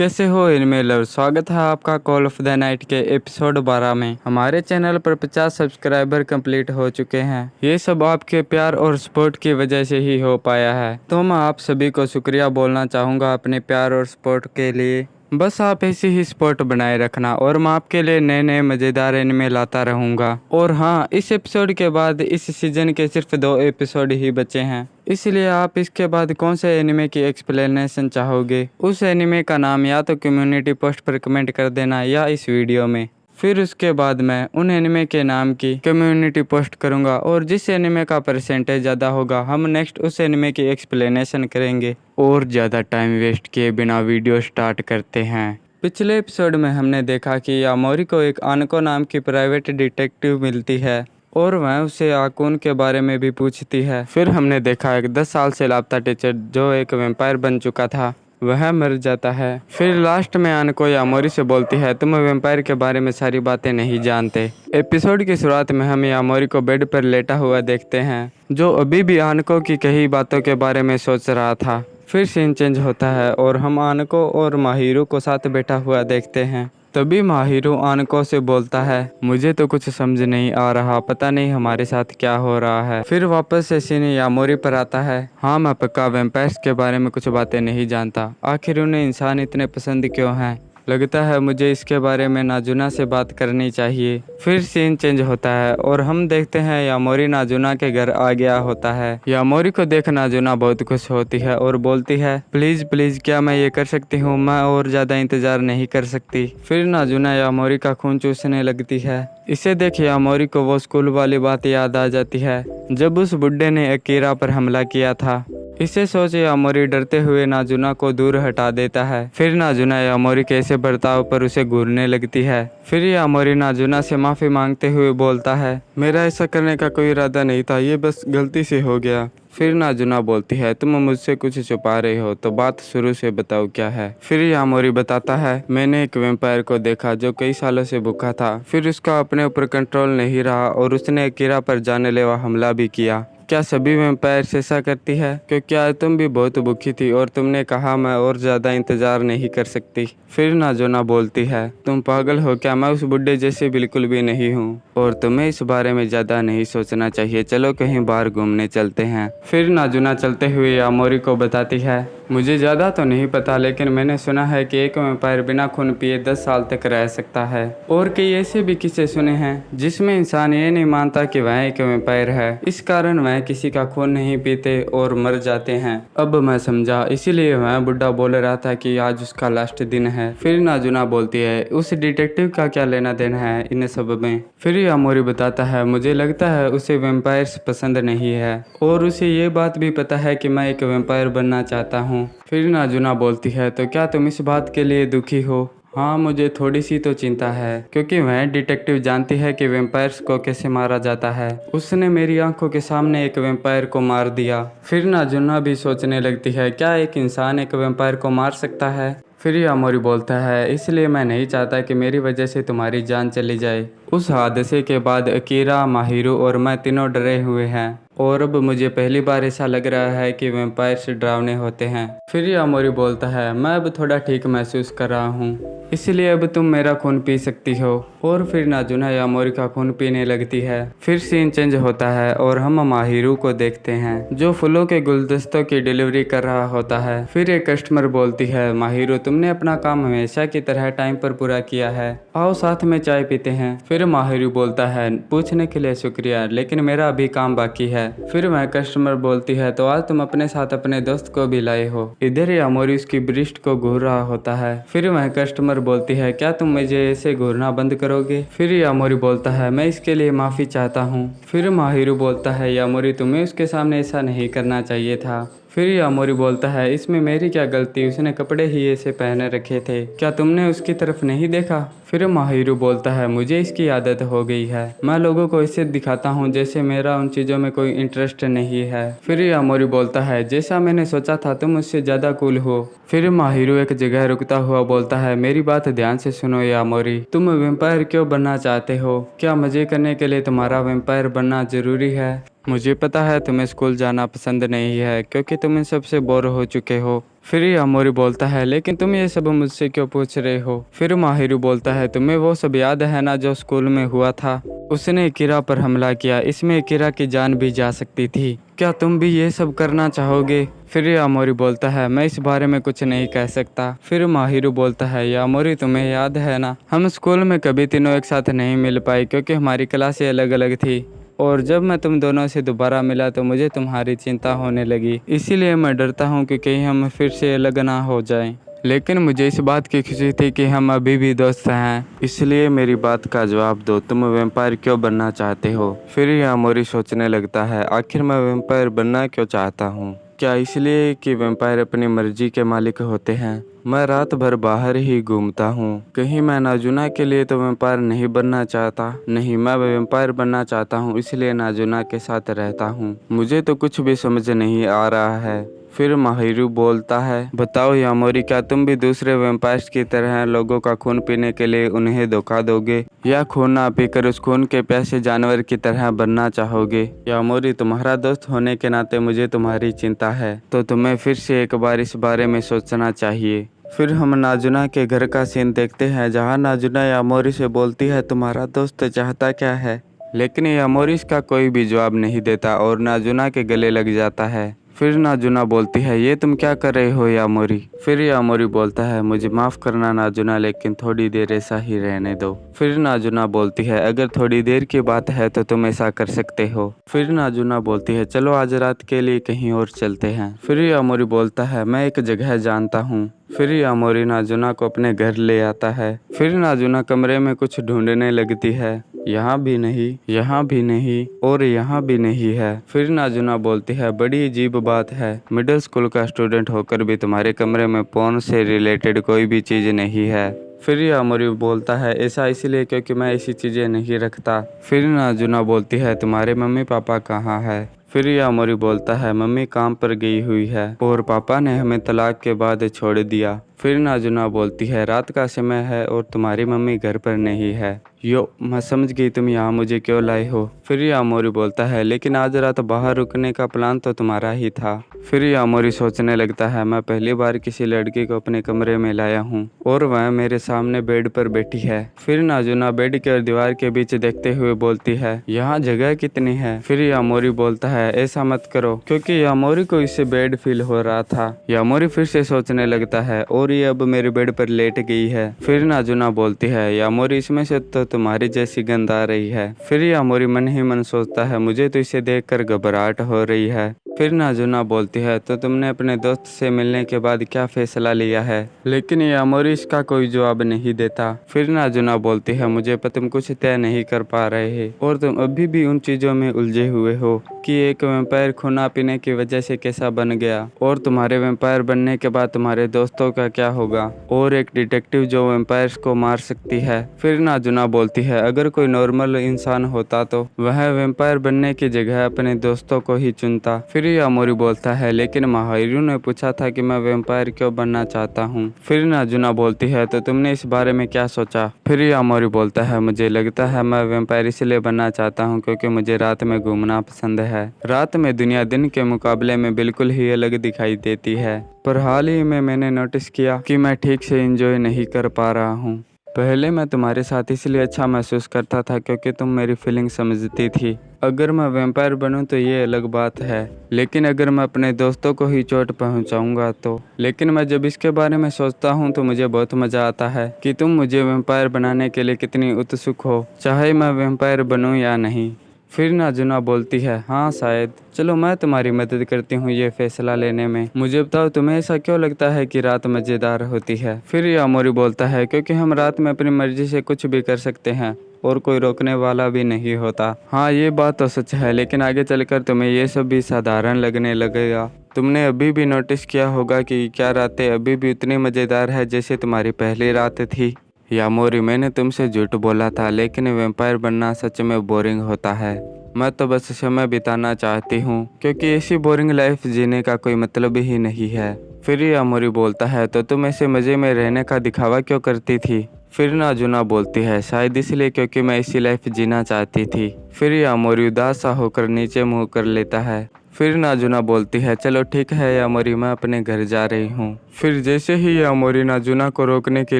कैसे हो इनमें लव। स्वागत है आपका कॉल ऑफ द नाइट के एपिसोड 12 में। हमारे चैनल पर 50 सब्सक्राइबर कंप्लीट हो चुके हैं। ये सब आपके प्यार और सपोर्ट की वजह से ही हो पाया है, तो मैं आप सभी को शुक्रिया बोलना चाहूँगा अपने प्यार और सपोर्ट के लिए। बस आप ऐसी ही सपोर्ट बनाए रखना और मैं आपके लिए नए नए मज़ेदार एनिमे लाता रहूँगा। और हाँ, इस एपिसोड के बाद इस सीज़न के सिर्फ 2 एपिसोड ही बचे हैं, इसलिए आप इसके बाद कौन से एनिमे की एक्सप्लेनेशन चाहोगे, उस एनिमे का नाम या तो कम्युनिटी पोस्ट पर कमेंट कर देना या इस वीडियो में। फिर उसके बाद मैं उन एनिमे के नाम की कम्युनिटी पोस्ट करूंगा और जिस एनिमे का परसेंटेज ज़्यादा होगा हम नेक्स्ट उस एनिमे की एक्सप्लेनेशन करेंगे। और ज़्यादा टाइम वेस्ट किए बिना वीडियो स्टार्ट करते हैं। पिछले एपिसोड में हमने देखा कि यामोरी को एक आनको नाम की प्राइवेट डिटेक्टिव मिलती है और वह उसे आकुन के बारे में भी पूछती है। फिर हमने देखा एक 10 साल से लापता टीचर जो एक वैम्पायर बन चुका था वह मर जाता है। फिर लास्ट में आनको यामोरी से बोलती है तुम वैम्पायर के बारे में सारी बातें नहीं जानते। एपिसोड की शुरुआत में हम यामोरी को बेड पर लेटा हुआ देखते हैं जो अभी भी आनको की कही बातों के बारे में सोच रहा था। फिर सीन चेंज होता है और हम आनको और माहिरू को साथ बैठा हुआ देखते हैं। तभी माहिरू आनको से बोलता है मुझे तो कुछ समझ नहीं आ रहा, पता नहीं हमारे साथ क्या हो रहा है। फिर वापस से सीन यामोरी पर आता है। हाँ, मैं पक्का वैम्पायर्स के बारे में कुछ बातें नहीं जानता, आखिर उन्हें इंसान इतने पसंद क्यों हैं। लगता है मुझे इसके बारे में नाजुना से बात करनी चाहिए। फिर सीन चेंज होता है और हम देखते हैं यामोरी नाजुना के घर आ गया होता है। यामोरी को देख नाजुना बहुत खुश होती है और बोलती है प्लीज प्लीज क्या मैं ये कर सकती हूँ, मैं और ज़्यादा इंतज़ार नहीं कर सकती। फिर नाजुना यामोरी का खून चूसने लगती है। इसे देख यामोरी को वो स्कूल वाली बात याद आ जाती है जब उस बुड्ढे ने अकीरा पर हमला किया था। इसे सोच यामोरी डरते हुए नाजुना को दूर हटा देता है। फिर नाजुना यामोरी के ऐसे बर्ताव पर उसे घूरने लगती है। फिर यामोरी नाजुना से माफ़ी मांगते हुए बोलता है मेरा ऐसा करने का कोई इरादा नहीं था, ये बस गलती से हो गया। फिर नाजुना बोलती है तुम मुझसे कुछ छुपा रहे हो तो बात शुरू से बताओ क्या है। फिर यामोरी बताता है मैंने एक वैम्पायर को देखा जो कई सालों से भूखा था, फिर उसका अपने ऊपर कंट्रोल नहीं रहा और उसने अकीरा पर जानलेवा हमला भी किया। क्या सभी वैम्पायर ऐसा करती है? क्योंकि आज तुम भी बहुत भूखी थी और तुमने कहा मैं और ज़्यादा इंतज़ार नहीं कर सकती। फिर नाजुना बोलती है तुम पागल हो क्या, मैं उस बुड्ढे जैसे बिल्कुल भी नहीं हूँ और तुम्हें इस बारे में ज़्यादा नहीं सोचना चाहिए, चलो कहीं बाहर घूमने चलते हैं। फिर नाजुना चलते हुए यामोरी को बताती है मुझे ज़्यादा तो नहीं पता लेकिन मैंने सुना है कि एक वैम्पायर बिना खून पिए 10 साल तक रह सकता है और कई ऐसे भी किस्से सुने हैं जिसमें इंसान ये नहीं मानता कि वह एक वैम्पायर है, इस कारण वह किसी का खून नहीं पीते और मर जाते हैं। अब मैं समझा, इसीलिए वह बुढ़ा बोल रहा था कि आज उसका लास्ट दिन है। फिर नाजुना बोलती है उस डिटेक्टिव का क्या लेना देना है इन सब में। फिर यामोरी बताता है मुझे लगता है उसे वैम्पायर्स पसंद नहीं है और उसे ये बात भी पता है कि मैं एक वैम्पायर बनना चाहता हूँ। फिर नाजुना बोलती है तो क्या तुम इस बात के लिए दुखी हो? हाँ, मुझे थोड़ी सी तो चिंता है क्योंकि वह डिटेक्टिव जानती है कि वैम्पायर्स को कैसे मारा जाता है। उसने मेरी आंखों के सामने एक वैम्पायर को मार दिया। फिर नाजुना भी सोचने लगती है क्या एक इंसान एक वैम्पायर को मार सकता है? फिर यामोरी बोलता है इसलिए मैं नहीं चाहता कि मेरी वजह से तुम्हारी जान चली जाए। उस हादसे के बाद अकीरा, माहिरू और मैं तीनों डरे हुए हैं और अब मुझे पहली बार ऐसा लग रहा है कि वैम्पायर्स डरावने होते हैं। फिर यामोरी बोलता है मैं अब थोड़ा ठीक महसूस कर रहा हूँ, इसलिए अब तुम मेरा खून पी सकती हो। और फिर नाजुना यामोरी का खून पीने लगती है। फिर सीन चेंज होता है और हम माहिरू को देखते हैं जो फूलों के गुलदस्तों की डिलीवरी कर रहा होता है। फिर एक कस्टमर बोलती है माहिरू तुमने अपना काम हमेशा की तरह टाइम पर पूरा किया है, आओ साथ में चाय पीते हैं। फिर माहिरू बोलता है पूछने के लिए शुक्रिया लेकिन मेरा अभी काम बाकी है। फिर वह कस्टमर बोलती है तो आज तुम अपने साथ अपने दोस्त को भी लाए हो। इधर यामोरी उसकी ब्रिस्ट को घूर रहा होता है। फिर वह कस्टमर बोलती है क्या तुम मुझे ऐसे घूरना बंद करोगे? फिर यामोरी बोलता है मैं इसके लिए माफ़ी चाहता हूँ। फिर माहिरू बोलता है यामोरी तुम्हें उसके सामने ऐसा नहीं करना चाहिए था। फिर यामोरी बोलता है इसमें मेरी क्या गलती, उसने कपड़े ही ऐसे पहने रखे थे, क्या तुमने उसकी तरफ नहीं देखा? फिर माहिरू बोलता है मुझे इसकी आदत हो गई है, मैं लोगों को इसे दिखाता हूँ जैसे मेरा उन चीज़ों में कोई इंटरेस्ट नहीं है। फिर यामोरी बोलता है जैसा मैंने सोचा था तुम उससे ज़्यादा कूल हो। फिर माहिरू एक जगह रुकता हुआ बोलता है मेरी बात ध्यान से सुनो यामोरी, तुम वैम्पायर क्यों बनना चाहते हो? क्या मज़े करने के लिए तुम्हारा वैम्पायर बनना ज़रूरी है? मुझे पता है तुम्हें स्कूल जाना पसंद नहीं है क्योंकि तुम इन सबसे बोर हो चुके हो, फिर यामोरी बोलता है लेकिन तुम ये सब मुझसे क्यों पूछ रहे हो। फिर माहिरू बोलता है तुम्हें वो सब याद है ना जो स्कूल में हुआ था, उसने किरा पर हमला किया, इसमें किरा की जान भी जा सकती थी, क्या तुम भी ये सब करना चाहोगे। फिर यामोरी बोलता है मैं इस बारे में कुछ नहीं कह सकता। फिर माहिरू बोलता है यामोरी तुम्हें याद है ना हम स्कूल में कभी तीनों एक साथ नहीं मिल पाए क्योंकि हमारी क्लासें अलग अलग थी, और जब मैं तुम दोनों से दोबारा मिला तो मुझे तुम्हारी चिंता होने लगी, इसीलिए मैं डरता हूँ कि कहीं हम फिर से अलग ना हो जाएं। लेकिन मुझे इस बात की खुशी थी कि हम अभी भी दोस्त हैं, इसलिए मेरी बात का जवाब दो, तुम वैम्पायर क्यों बनना चाहते हो। फिर यामोरी सोचने लगता है आखिर मैं वैम्पायर बनना क्यों चाहता हूँ, क्या इसलिए कि वैम्पायर अपनी मर्जी के मालिक होते हैं। मैं रात भर बाहर ही घूमता हूँ, कहीं मैं नाजुना के लिए तो वैम्पायर नहीं बनना चाहता, नहीं मैं वैम्पायर बनना चाहता हूँ इसलिए नाजुना के साथ रहता हूँ। मुझे तो कुछ भी समझ नहीं आ रहा है। फिर माहिरू बोलता है बताओ यामोरी क्या तुम भी दूसरे वैम्पायर्स की तरह लोगों का खून पीने के लिए उन्हें धोखा दोगे, या खून ना पीकर उस खून के प्यासे जानवर की तरह बनना चाहोगे। यामोरी तुम्हारा दोस्त होने के नाते मुझे तुम्हारी चिंता है, तो तुम्हें फिर से एक बार इस बारे में सोचना चाहिए। फिर हम नाजुना के घर का सीन देखते हैं जहाँ नाजुना यामोरी से बोलती है तुम्हारा दोस्त चाहता क्या है, लेकिन यामोरी इसका कोई भी जवाब नहीं देता और नाजुना के गले लग जाता है। फिर नाजुना बोलती है ये तुम क्या कर रहे हो यामोरी। फिर यामोरी बोलता है मुझे माफ़ करना नाजुना लेकिन थोड़ी देर ऐसा ही रहने दो। फिर नाजुना बोलती है अगर थोड़ी देर की बात है तो तुम ऐसा कर सकते हो। फिर नाजुना बोलती है चलो आज रात के लिए कहीं और चलते हैं। फिर यामोरी बोलता है मैं एक जगह जानता हूँ। फिर यामोरी नाजुना को अपने घर ले आता है। फिर नाजुना कमरे में कुछ ढूंढने लगती है, यहाँ भी नहीं, यहाँ भी नहीं और यहाँ भी नहीं है। फिर नाजुना बोलती है बड़ी अजीब बात है, मिडिल स्कूल का स्टूडेंट होकर भी तुम्हारे कमरे में पोर्न से रिलेटेड कोई भी चीज़ नहीं है। फिर यामोरी बोलता है ऐसा इसलिए क्योंकि मैं ऐसी चीज़ें नहीं रखता। फिर नाजुना बोलती है तुम्हारे मम्मी पापा कहाँ है। फिर यामोरी बोलता है मम्मी काम पर गई हुई है और पापा ने हमें तलाक के बाद छोड़ दिया। फिर नाजुना बोलती है रात का समय है और तुम्हारी मम्मी घर पर नहीं है। यो मैं समझ गई तुम यहाँ मुझे क्यों लाए हो। फिर यामोरी बोलता है लेकिन आज रात बाहर रुकने का प्लान तो तुम्हारा ही था। फिर यामोरी सोचने लगता है मैं पहली बार किसी लड़की को अपने कमरे में लाया हूँ और वह मेरे सामने बेड पर बैठी है। फिर नाजुना बेड के और दीवार के बीच देखते हुए बोलती है यहाँ जगह कितनी है। फिर यामोरी बोलता है ऐसा मत करो, क्योंकि यामोरी को इससे बेड फील हो रहा था। यामोरी फिर से सोचने लगता है और ये अब मेरे बेड पर लेट गई है। फिर नाजुना बोलती है यामोरी इसमें से तो तुम्हारी जैसी गंध आ रही है। फिर यामोरी मन ही मन सोचता है मुझे तो इसे देखकर घबराहट हो रही है। फिर नाजुना बोलती है तो तुमने अपने दोस्त से मिलने के बाद क्या फैसला लिया है। लेकिन यामोरी इसका कोई जवाब नहीं देता। फिर नाजुना बोलती है मुझे पर तुम कुछ तय नहीं कर पा रहे हैं और तुम अभी भी उन चीज़ों में उलझे हुए हो कि एक वैम्पायर खून पीने की वजह से कैसा बन गया और तुम्हारे वैम्पायर बनने के बाद तुम्हारे दोस्तों का क्या होगा, और एक डिटेक्टिव जो वैम्पायर्स को मार सकती है। फिर नाजुना बोलती है अगर कोई नॉर्मल इंसान होता तो वह वैम्पायर बनने की जगह अपने दोस्तों को ही चुनता। फिर यामोरी बोलता है लेकिन माहिरू ने पूछा था कि मैं वैम्पायर क्यों बनना चाहता हूँ। फिर नाजुना बोलती है तो तुमने इस बारे में क्या सोचा। फिर यामोरी बोलता है मुझे लगता है मैं वैम्पायर इसलिए बनना चाहता हूँ क्योंकि मुझे रात में घूमना पसंद है। रात में दुनिया दिन के मुकाबले में बिल्कुल ही अलग दिखाई देती है, पर हाल ही में मैंने नोटिस किया कि मैं ठीक से एंजॉय नहीं कर पा रहा हूँ। पहले मैं तुम्हारे साथ इसलिए अच्छा महसूस करता था क्योंकि तुम मेरी फीलिंग समझती थी। अगर मैं वैम्पायर बनूं तो ये अलग बात है, लेकिन अगर मैं अपने दोस्तों को ही चोट पहुंचाऊंगा तो। लेकिन मैं जब इसके बारे में सोचता हूं तो मुझे बहुत मज़ा आता है कि तुम मुझे वैम्पायर बनाने के लिए कितनी उत्सुक हो, चाहे मैं वैम्पायर बनूं या नहीं। फिर नाजुना बोलती है हाँ शायद, चलो मैं तुम्हारी मदद करती हूँ ये फैसला लेने में। मुझे बताओ तुम्हें ऐसा क्यों लगता है कि रात मज़ेदार होती है। फिर यामोरी बोलता है क्योंकि हम रात में अपनी मर्जी से कुछ भी कर सकते हैं और कोई रोकने वाला भी नहीं होता। हाँ ये बात तो सच है, लेकिन आगे चलकर तुम्हें ये सब भी साधारण लगने लगेगा। तुमने अभी भी नोटिस किया होगा कि क्या रातें अभी भी उतनी मज़ेदार है जैसे तुम्हारी पहली रात थी। यामोरी मैंने तुमसे झूठ बोला था, लेकिन वैम्पायर बनना सच में बोरिंग होता है। मैं तो बस समय बिताना चाहती हूँ क्योंकि ऐसी बोरिंग लाइफ जीने का कोई मतलब ही नहीं है। फिर यामोरी बोलता है तो तुम ऐसे मज़े में रहने का दिखावा क्यों करती थी। फिर नाजुना बोलती है शायद इसलिए क्योंकि मैं ऐसी लाइफ जीना चाहती थी। फिर यामोरी उदास सा होकर नीचे मुँह कर लेता है। फिर नाजुना बोलती है चलो ठीक है यामोरी, मैं अपने घर जा रही हूँ। फिर जैसे ही यामोरी नाजुना को रोकने के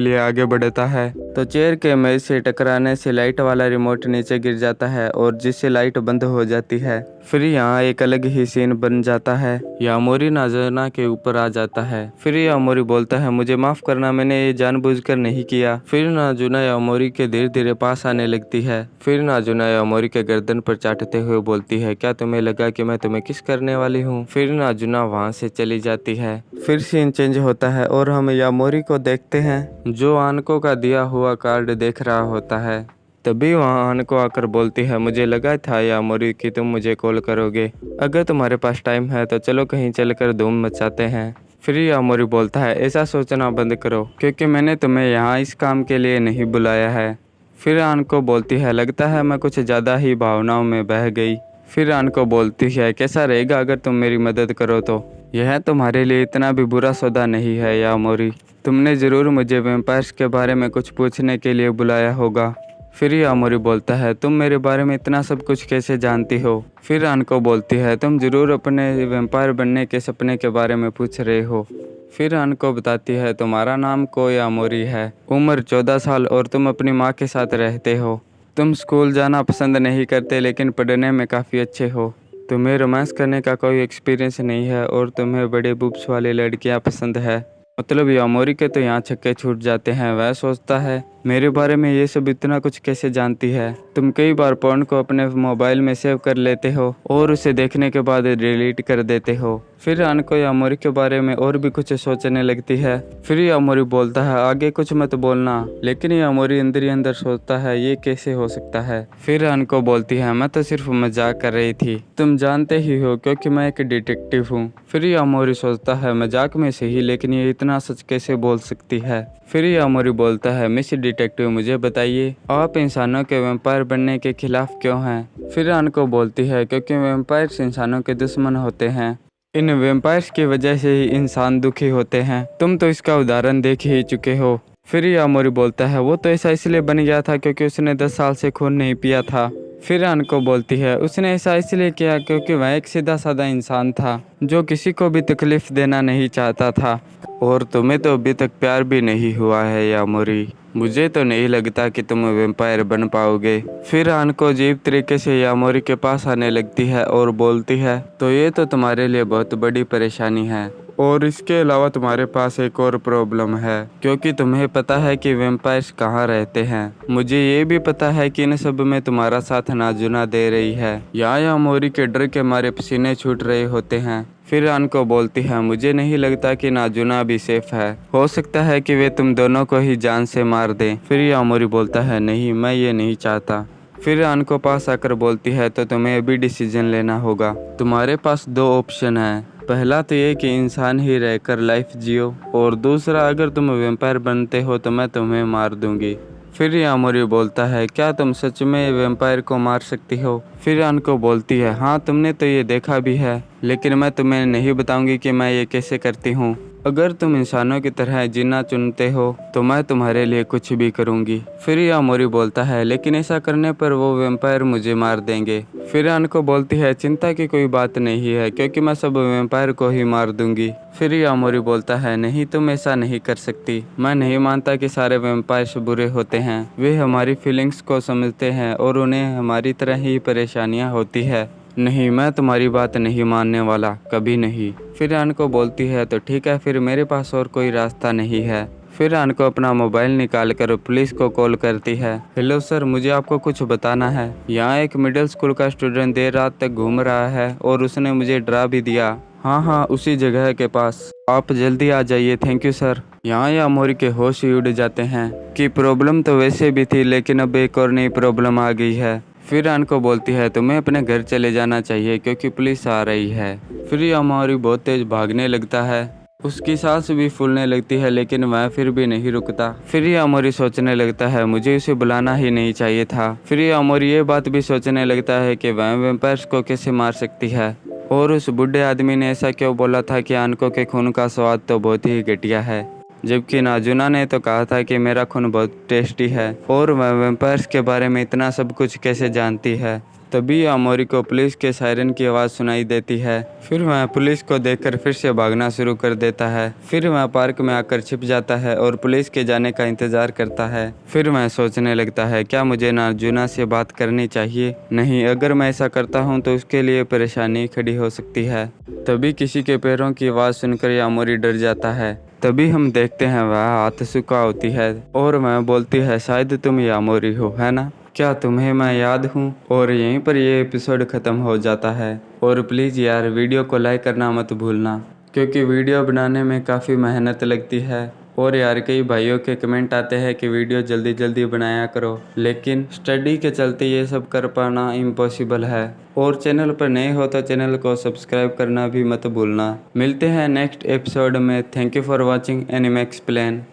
लिए आगे बढ़ता है तो चेयर के मेज से टकराने से लाइट वाला रिमोट नीचे गिर जाता है और जिससे लाइट बंद हो जाती है। फिर यहाँ एक अलग ही सीन बन जाता है। यामोरी नाजुना के ऊपर आ जाता है। फिर यामोरी बोलता है मुझे माफ करना, मैंने ये जानबूझकर नहीं किया। फिर नाजुना यामोरी के धीरे धीरे पास आने लगती है। फिर नाजुना यामोरी के गर्दन पर चाटते हुए बोलती है क्या तुम्हें लगा कि मैं तुम्हें किस करने वाली हूँ। फिर नाजुना वहाँ से चली जाती है। फिर सीन चेंज होता है और हम यामोरी को देखते हैं जो आनको का दिया हुआ कार्ड देख रहा होता है। तभी वहाँ आनको आकर बोलती है मुझे लगा था यामोरी कि तुम मुझे कॉल करोगे, अगर तुम्हारे पास टाइम है तो चलो कहीं चलकर धूम मचाते हैं। फिर यामोरी बोलता है ऐसा सोचना बंद करो क्योंकि मैंने तुम्हें यहाँ इस काम के लिए नहीं बुलाया है। फिर आनको बोलती है लगता है मैं कुछ ज़्यादा ही भावनाओं में बह गई। फिर आनको बोलती है कैसा रहेगा अगर तुम मेरी मदद करो तो, यह तुम्हारे लिए इतना भी बुरा सौदा नहीं है यामोरी, तुमने ज़रूर मुझे वैम्पायर्स के बारे में कुछ पूछने के लिए बुलाया होगा। फिर यामोरी बोलता है तुम मेरे बारे में इतना सब कुछ कैसे जानती हो। फिर आनको बोलती है तुम ज़रूर अपने वैम्पायर बनने के सपने के बारे में पूछ रहे हो। फिर आनको बताती है तुम्हारा नाम को यामोरी है, उम्र 14 साल और तुम अपनी माँ के साथ रहते हो। तुम स्कूल जाना पसंद नहीं करते लेकिन पढ़ने में काफ़ी अच्छे हो। तुम्हें रोमांस करने का कोई एक्सपीरियंस नहीं है और तुम्हें बड़े बुब्स वाली लड़कियां पसंद है। मतलब यामोरी के तो यहाँ छक्के छूट जाते हैं। वह सोचता है मेरे बारे में ये सब इतना कुछ कैसे जानती है। तुम कई बार पोर्न को अपने मोबाइल में सेव कर लेते हो और उसे देखने के बाद डिलीट कर देते हो। फिर आनको यामोरी के बारे में और भी कुछ सोचने लगती है। फिर यामोरी बोलता है आगे कुछ मत बोलना, लेकिन यामोरी अंदर ही अंदर सोचता है ये कैसे हो सकता है। फिर आनको बोलती है मैं तो सिर्फ मजाक कर रही थी, तुम जानते ही हो क्योंकि मैं एक डिटेक्टिव हूँ। फिर यामोरी सोचता है मजाक में सही, लेकिन ये इतना सच कैसे बोल सकती है। फिर यामोरी बोलता है मिस डिटेक्टिव मुझे बताइए आप इंसानों के वैम्पायर बनने के खिलाफ क्यों हैं। फिर आनको बोलती है क्योंकि वैम्पायर्स इंसानों के दुश्मन होते हैं, इन वैम्पायर्स की वजह से ही इंसान दुखी होते हैं, तुम तो इसका उदाहरण देख ही चुके हो। फिर यामोरी बोलता है वो तो ऐसा इसलिए बन गया था क्योंकि उसने 10 साल से खून नहीं पिया था। फिर आनको बोलती है उसने ऐसा इसलिए किया क्योंकि वह एक सीधा साधा इंसान था जो किसी को भी तकलीफ देना नहीं चाहता था। और तुम्हें तो अभी तक प्यार भी नहीं हुआ है यामोरी, मुझे तो नहीं लगता कि तुम वैम्पायर बन पाओगे। फिर आनको अजीब तरीके से यामोरी के पास आने लगती है और बोलती है तो ये तो तुम्हारे लिए बहुत बड़ी परेशानी है और इसके अलावा तुम्हारे पास एक और प्रॉब्लम है क्योंकि तुम्हें पता है कि वैम्पायर्स कहाँ रहते हैं। मुझे ये भी पता है कि इन सब में तुम्हारा साथ नाजुना दे रही है। यहाँ यामोरी के डर के मारे पसीने छूट रहे होते हैं। फिर आनको बोलती है मुझे नहीं लगता कि नाजुना भी सेफ है, हो सकता है कि वे तुम दोनों को ही जान से मार दें। फिर यामोरी बोलता है नहीं मैं ये नहीं चाहता। फिर आनको पास आकर बोलती है तो तुम्हें अभी डिसीजन लेना होगा, तुम्हारे पास 2 ऑप्शन हैं, पहला तो ये कि इंसान ही रहकर लाइफ जियो और दूसरा अगर तुम वैम्पायर बनते हो तो मैं तुम्हें मार दूंगी। फिर यामोरी बोलता है क्या तुम सच में वैम्पायर को मार सकती हो। फिर आनको बोलती है हाँ तुमने तो ये देखा भी है, लेकिन मैं तुम्हें नहीं बताऊंगी कि मैं ये कैसे करती हूँ। अगर तुम इंसानों की तरह जीना चुनते हो तो मैं तुम्हारे लिए कुछ भी करूँगी। फिर यामोरी बोलता है लेकिन ऐसा करने पर वो वैम्पायर मुझे मार देंगे। फिर आनको बोलती है चिंता की कोई बात नहीं है क्योंकि मैं सब वैम्पायर को ही मार दूंगी। फिर यामोरी बोलता है नहीं तुम ऐसा नहीं कर सकती, मैं नहीं मानता कि सारे वैम्पायर्स बुरे होते हैं, वे हमारी फीलिंग्स को समझते हैं और उन्हें हमारी तरह ही परेशानियाँ होती है। नहीं मैं तुम्हारी बात नहीं मानने वाला, कभी नहीं। फिर आनको बोलती है तो ठीक है फिर मेरे पास और कोई रास्ता नहीं है। फिर आनको अपना मोबाइल निकाल कर पुलिस को कॉल करती है। हेलो सर मुझे आपको कुछ बताना है, यहाँ एक मिडिल स्कूल का स्टूडेंट देर रात तक घूम रहा है और उसने मुझे डरा भी दिया। हाँ उसी जगह के पास, आप जल्दी आ जाइए। Thank you sir. यहाँ यामोरी के होश ही उड़ जाते हैं कि प्रॉब्लम तो वैसे भी थी लेकिन अब एक और नई प्रॉब्लम आ गई है। फिर आनको बोलती है तुम्हें अपने घर चले जाना चाहिए क्योंकि पुलिस आ रही है। फिर यामोरी बहुत तेज भागने लगता है, उसकी सांस भी फूलने लगती है लेकिन वह फिर भी नहीं रुकता। फिर यामोरी सोचने लगता है मुझे उसे बुलाना ही नहीं चाहिए था। फिर यामोरी ये बात भी सोचने लगता है कि वह वैम्पायर्स को कैसे मार सकती है और उस बूढ़े आदमी ने ऐसा क्यों बोला था कि आनको के खून का स्वाद तो बहुत ही घटिया है, जबकि नाजुना ने तो कहा था कि मेरा खून बहुत टेस्टी है और वह वैम्पायर्स के बारे में इतना सब कुछ कैसे जानती है। तभी यामोरी को पुलिस के सायरन की आवाज़ सुनाई देती है। फिर वह पुलिस को देखकर फिर से भागना शुरू कर देता है। फिर वह पार्क में आकर छिप जाता है और पुलिस के जाने का इंतज़ार करता है। फिर वह सोचने लगता है, क्या मुझे नार्जुना से बात करनी चाहिए? नहीं, अगर मैं ऐसा करता हूँ तो उसके लिए परेशानी खड़ी हो सकती है। तभी किसी के पैरों की आवाज़ सुनकर यामोरी डर जाता है। तभी हम देखते हैं वह आत्सुका होती है और वह बोलती है, शायद तुम यामोरी हो, है ना? क्या तुम्हें मैं याद हूँ? और यहीं पर ये एपिसोड ख़त्म हो जाता है। और प्लीज़ यार वीडियो को लाइक करना मत भूलना, क्योंकि वीडियो बनाने में काफ़ी मेहनत लगती है। और यार कई भाइयों के कमेंट आते हैं कि वीडियो जल्दी जल्दी बनाया करो, लेकिन स्टडी के चलते ये सब कर पाना इम्पॉसिबल है। और चैनल पर नए हो तो चैनल को सब्सक्राइब करना भी मत भूलना। मिलते हैं नेक्स्ट एपिसोड में। Thank you for watching anime explain.